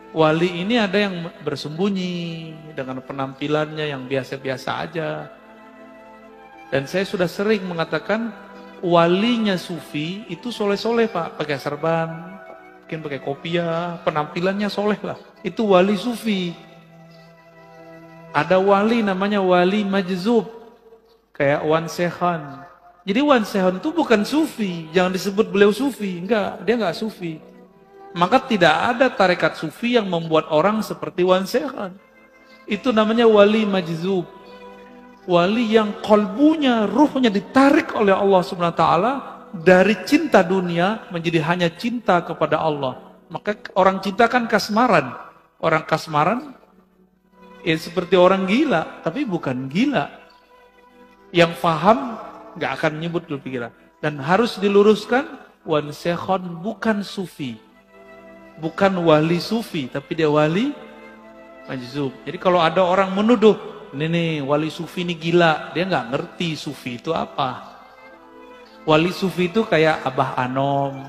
Wali ini ada yang bersembunyi dengan penampilannya yang biasa-biasa aja. Dan saya sudah sering mengatakan walinya sufi itu soleh-soleh Pak, pakai serban, mungkin pakai kopiah, penampilannya soleh lah. Itu wali sufi. Ada wali namanya wali majzub, kayak Wan Sehan. Jadi Wan Sehan itu bukan sufi, jangan disebut beliau sufi, enggak, dia enggak sufi. Maka tidak ada tarekat sufi yang membuat orang seperti Wan Sehan. Itu namanya wali majzub. Wali yang kolbunya, ruhnya ditarik oleh Allah Subhanahu wa taala dari cinta dunia menjadi hanya cinta kepada Allah. Maka orang cinta kan kasmaran. Orang kasmaran ya seperti orang gila, tapi bukan gila. Yang faham nggak akan nyebut lebih gila. Dan harus diluruskan, Wan Sekhon bukan sufi. Bukan wali sufi, tapi dia wali majzub. Jadi kalau ada orang menuduh, ini wali sufi ini gila, dia nggak ngerti sufi itu apa. Wali sufi itu kayak Abah Anom,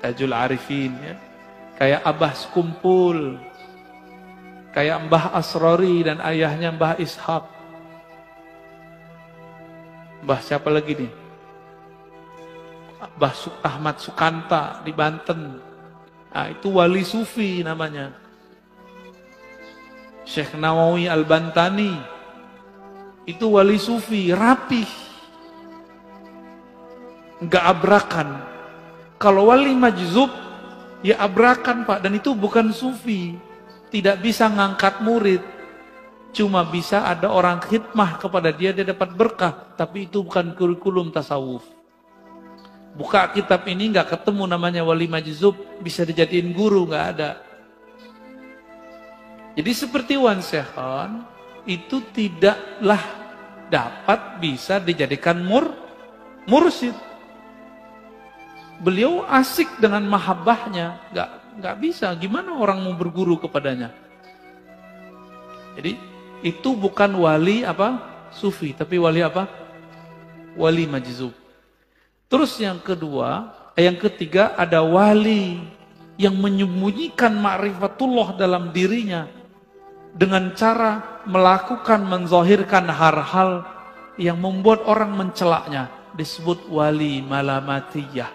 Tajul Arifin, ya. Kayak Abah Sekumpul, kayak Mbah Asrori dan ayahnya Mbah Ishak. Mbah siapa lagi nih? Mbah Ahmad Sukanta di Banten. Nah, itu wali sufi namanya. Syekh Nawawi Al-Bantani itu wali sufi, rapih, nggak abrakan. Kalau wali majzub ya abrakan Pak, dan itu bukan sufi, tidak bisa ngangkat murid, cuma bisa ada orang khidmah kepada dia, dia dapat berkah, tapi itu bukan kurikulum tasawuf. Buka kitab ini nggak ketemu namanya wali majzub, bisa dijadiin guru, nggak ada. Jadi seperti Wan Sekhon itu tidaklah dapat bisa dijadikan mursyid. Beliau asik dengan mahabbahnya, nggak bisa. Gimana orang mau berguru kepadanya? Jadi itu bukan wali apa sufi, tapi wali apa? Wali majzub. Terus yang ketiga ada wali yang menyembunyikan ma'rifatullah dalam dirinya dengan cara melakukan, menzahirkan hal-hal yang membuat orang mencelaknya, disebut wali malamatiyah.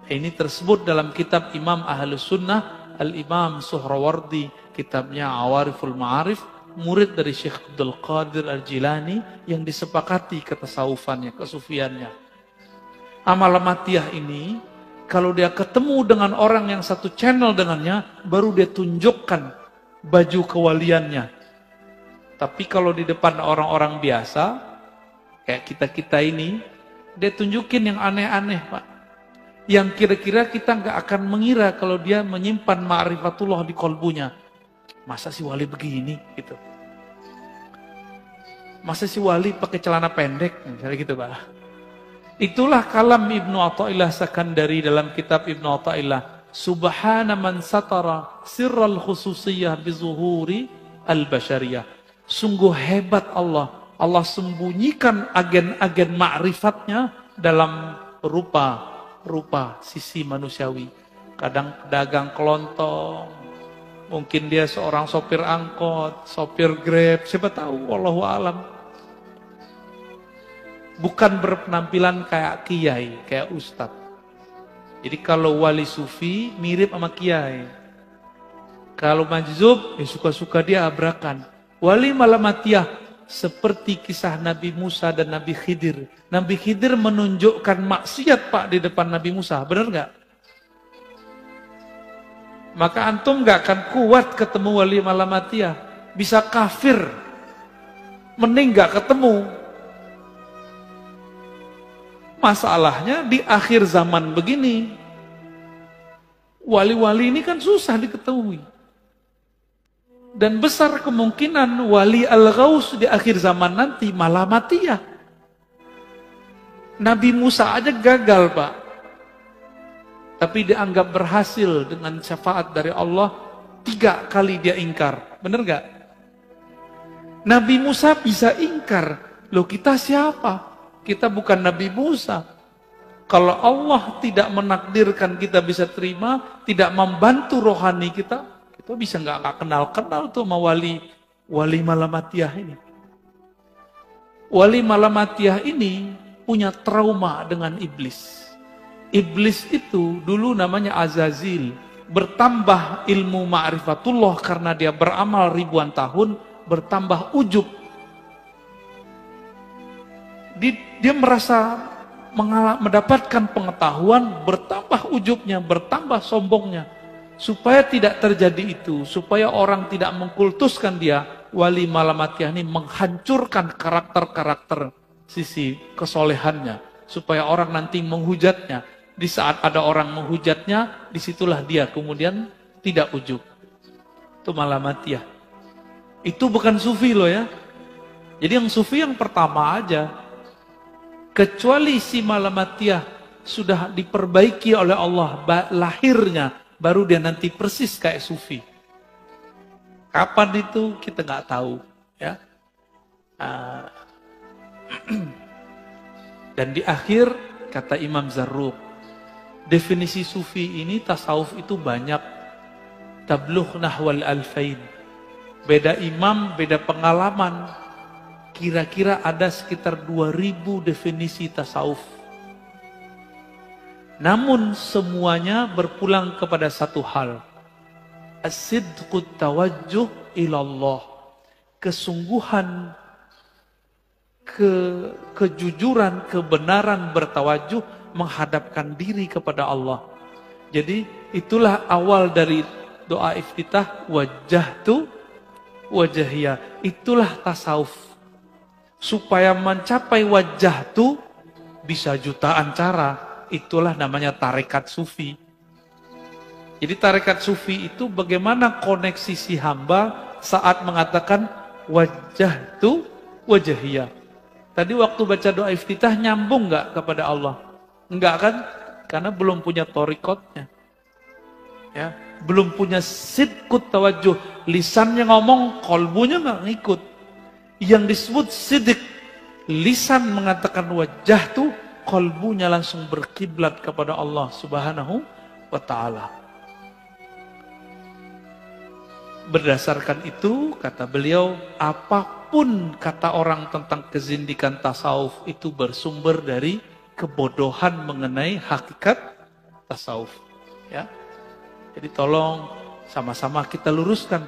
Ini tersebut dalam kitab Imam Ahlus Sunnah, Al-Imam Suhrawardi, kitabnya Awariful Ma'arif, murid dari Syekh Abdul Qadir Al-Jilani yang disepakati ketasawufannya, kesufiannya. Malamatiyah ini, kalau dia ketemu dengan orang yang satu channel dengannya, baru dia tunjukkan baju kewaliannya. Tapi kalau di depan orang-orang biasa, kayak kita-kita ini, dia tunjukin yang aneh-aneh Pak. Yang kira-kira kita nggak akan mengira kalau dia menyimpan ma'rifatullah di kolbunya. Masa si wali begini? Gitu. Masa si wali pakai celana pendek? Misalnya gitu Pak. Itulah kalam Ibnu Athaillah Sakandari dalam kitab Ibnu Athaillah. Subhana man satara sirral khususiyah bizuhuri al-bashariyah. Sungguh hebat Allah. Allah sembunyikan agen-agen ma'rifatnya dalam rupa sisi manusiawi. Kadang pedagang kelontong, mungkin dia seorang sopir angkot, sopir Grab, siapa tahu, wallahu alam. Bukan berpenampilan kayak kiai, kayak ustadz. Jadi kalau wali sufi mirip sama kiai. Kalau majzub, ya suka-suka dia abrakan. Wali malamatiyah seperti kisah Nabi Musa dan Nabi Khidir. Nabi Khidir menunjukkan maksiat Pak di depan Nabi Musa, benar nggak? Maka antum nggak akan kuat ketemu wali malamatiyah, bisa kafir, mending nggak ketemu. Masalahnya di akhir zaman begini, wali-wali ini kan susah diketahui. Dan besar kemungkinan wali al-ghaus di akhir zaman nanti malamatiyah. Nabi Musa aja gagal Pak. Tapi dianggap berhasil dengan syafaat dari Allah. 3 kali dia ingkar. Benar gak? Nabi Musa bisa ingkar. Loh kita siapa? Kita bukan Nabi Musa. Kalau Allah tidak menakdirkan kita bisa terima, tidak membantu rohani kita bisa nggak kenal-kenal tuh sama wali Malamatiyah ini. Wali Malamatiyah ini punya trauma dengan iblis. Iblis itu dulu namanya Azazil. Bertambah ilmu ma'rifatullah karena dia beramal ribuan tahun, bertambah ujub. Dia merasa mendapatkan pengetahuan, bertambah ujubnya, bertambah sombongnya. Supaya tidak terjadi itu, supaya orang tidak mengkultuskan dia, wali Malamatiyah ini menghancurkan karakter-karakter sisi kesolehannya. Supaya orang nanti menghujatnya. Di saat ada orang menghujatnya, disitulah dia kemudian tidak ujub. Itu Malamatiyah. Itu bukan sufi loh ya. Jadi yang sufi yang pertama aja. Kecuali si Malamatiyah sudah diperbaiki oleh Allah lahirnya, baru dia nanti persis kayak sufi. Kapan itu kita nggak tahu, ya. Dan di akhir kata Imam Zarruq, definisi sufi ini tasawuf itu banyak. Tablugh nahwal alfain. Beda imam, beda pengalaman. Kira-kira ada sekitar 2000 definisi tasawuf. Namun semuanya berpulang kepada satu hal. As-sidqut tawajjuh ilallah. Kesungguhan, kejujuran, kebenaran bertawajuh menghadapkan diri kepada Allah. Jadi itulah awal dari doa iftitah, wajjahtu wajahiyah. Itulah tasawuf. Supaya mencapai wajjahtu bisa jutaan cara. Itulah namanya tarekat sufi. Jadi tarekat sufi itu bagaimana koneksi si hamba saat mengatakan wajjahtu wajahiyah. Tadi waktu baca doa iftitah nyambung nggak kepada Allah? Enggak kan? Karena belum punya torikotnya. Ya, belum punya sidqut tawajuh. Lisannya ngomong, kolbunya nggak ngikut. Yang disebut sidik, lisan mengatakan wajah tuh, kolbunya langsung berkiblat kepada Allah Subhanahu wa Ta'ala. Berdasarkan itu, kata beliau, apapun kata orang tentang kezindikan tasawuf itu bersumber dari kebodohan mengenai hakikat tasawuf. Ya, jadi tolong sama-sama kita luruskan.